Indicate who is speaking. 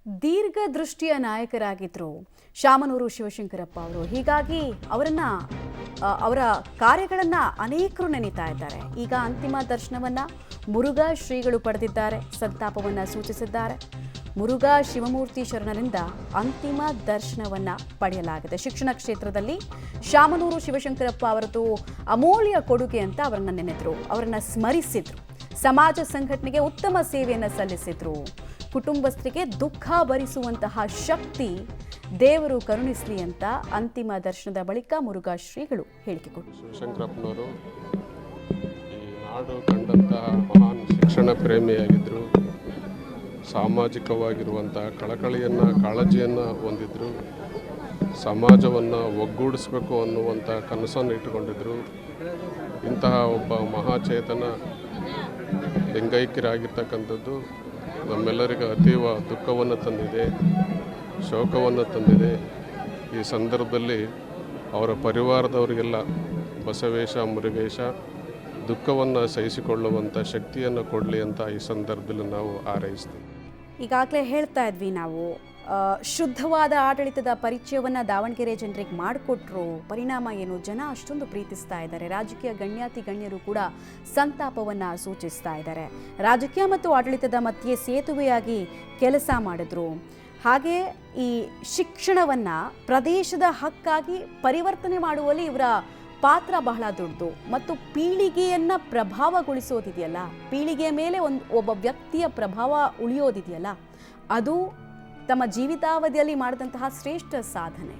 Speaker 1: ದೀರ್ಘದೃಷ್ಟಿಯ ನಾಯಕರಾಗಿದ್ದರು ಶಾಮನೂರು ಶಿವಶಂಕರಪ್ಪ ಅವರು. ಹೀಗಾಗಿ ಅವರ ಕಾರ್ಯಗಳನ್ನು ಅನೇಕರು ನೆನೀತಾ ಇದ್ದಾರೆ. ಈಗ ಅಂತಿಮ ದರ್ಶನವನ್ನ ಮುರುಘಾ ಶ್ರೀಗಳು ಪಡೆದಿದ್ದಾರೆ, ಸಂತಾಪವನ್ನ ಸೂಚಿಸಿದ್ದಾರೆ. ಮುರುಘಾ ಶಿವಮೂರ್ತಿ ಶರಣರಿಂದ ಅಂತಿಮ ದರ್ಶನವನ್ನ ಪಡೆಯಲಾಗಿದೆ. ಶಿಕ್ಷಣ ಕ್ಷೇತ್ರದಲ್ಲಿ ಶಾಮನೂರು ಶಿವಶಂಕರಪ್ಪ ಅವರದು ಅಮೂಲ್ಯ ಕೊಡುಗೆ ಅಂತ ಅವರನ್ನ ನೆನೆದ್ರು, ಅವರನ್ನ ಸ್ಮರಿಸಿದ್ರು. ಸಮಾಜ ಸಂಘಟನೆಗೆ ಉತ್ತಮ ಸೇವೆಯನ್ನು ಸಲ್ಲಿಸಿದ್ರು. ಕುಟುಂಬಸ್ಥರಿಗೆ ದುಃಖ ಭರಿಸುವಂತಹ ಶಕ್ತಿ ದೇವರು ಕರುಣಿಸಲಿ ಅಂತ ಅಂತಿಮ ದರ್ಶನದ ಬಳಿಕ ಮುರುಘಾ ಶ್ರೀಗಳು ಹೇಳಿಕೆ ಕೊಟ್ಟರು.
Speaker 2: ಶಿವಶಂಕರಪ್ಪನವರು ಈ ನಾಡು ಕಂಡಂತಹ ಮಹಾನ್ ಶಿಕ್ಷಣ ಪ್ರೇಮಿಯಾಗಿದ್ದರು. ಸಾಮಾಜಿಕವಾಗಿರುವಂತಹ ಕಳಕಳಿಯನ್ನು, ಕಾಳಜಿಯನ್ನು ಹೊಂದಿದ್ರು. ಸಮಾಜವನ್ನು ಒಗ್ಗೂಡಿಸಬೇಕು ಅನ್ನುವಂಥ ಕನಸನ್ನು ಇಟ್ಟುಕೊಂಡಿದ್ದರು. ಇಂತಹ ಒಬ್ಬ ಮಹಾಚೇತನ ಲಿಂಗೈಕ್ಯರಾಗಿರ್ತಕ್ಕಂಥದ್ದು ನಮ್ಮೆಲ್ಲರಿಗೂ ಅತೀವ ದುಃಖವನ್ನು ತಂದಿದೆ, ಶೋಕವನ್ನು ತಂದಿದೆ. ಈ ಸಂದರ್ಭದಲ್ಲಿ ಅವರ ಪರಿವಾರದವರಿಗೆಲ್ಲ ಬಸವೇಶ ಮುರುಗೇಶ ದುಃಖವನ್ನು ಸಹಿಸಿಕೊಳ್ಳುವಂಥ ಶಕ್ತಿಯನ್ನು ಕೊಡಲಿ ಅಂತ ಈ ಸಂದರ್ಭದಲ್ಲಿ ನಾವು ಹಾರೈಸ್ತೀವಿ.
Speaker 1: ಈಗಾಗಲೇ ಹೇಳ್ತಾ ಇದ್ವಿ ನಾವು, ಶುದ್ಧವಾದ ಆಡಳಿತದ ಪರಿಚಯವನ್ನು ದಾವಣಗೆರೆ ಜನರಿಗೆ ಮಾಡಿಕೊಟ್ರು. ಪರಿಣಾಮ ಏನು? ಜನ ಅಷ್ಟೊಂದು ಪ್ರೀತಿಸ್ತಾ ಇದ್ದಾರೆ. ರಾಜಕೀಯ ಗಣ್ಯರು ಕೂಡ ಸಂತಾಪವನ್ನು ಸೂಚಿಸ್ತಾ ಇದ್ದಾರೆ. ರಾಜಕೀಯ ಮತ್ತು ಆಡಳಿತದ ಮಧ್ಯೆ ಸೇತುವೆಯಾಗಿ ಕೆಲಸ ಮಾಡಿದ್ರು. ಹಾಗೆ ಈ ಶಿಕ್ಷಣವನ್ನು ಪ್ರದೇಶದ ಹಕ್ಕಾಗಿ ಪರಿವರ್ತನೆ ಮಾಡುವಲ್ಲಿ ಇವರ ಪಾತ್ರ ಬಹಳ ದೊಡ್ಡದು. ಮತ್ತು ಪೀಳಿಗೆಯನ್ನು ಪ್ರಭಾವಗೊಳಿಸೋದಿದೆಯಲ್ಲ, ಪೀಳಿಗೆಯ ಮೇಲೆ ಒಬ್ಬ ವ್ಯಕ್ತಿಯ ಪ್ರಭಾವ ಉಳಿಯೋದಿದೆಯಲ್ಲ, ಅದು ತಮ್ಮ ಜೀವಿತಾವಧಿಯಲ್ಲಿ ಮಾಡಿದಂತಹ ಶ್ರೇಷ್ಠ ಸಾಧನೆ.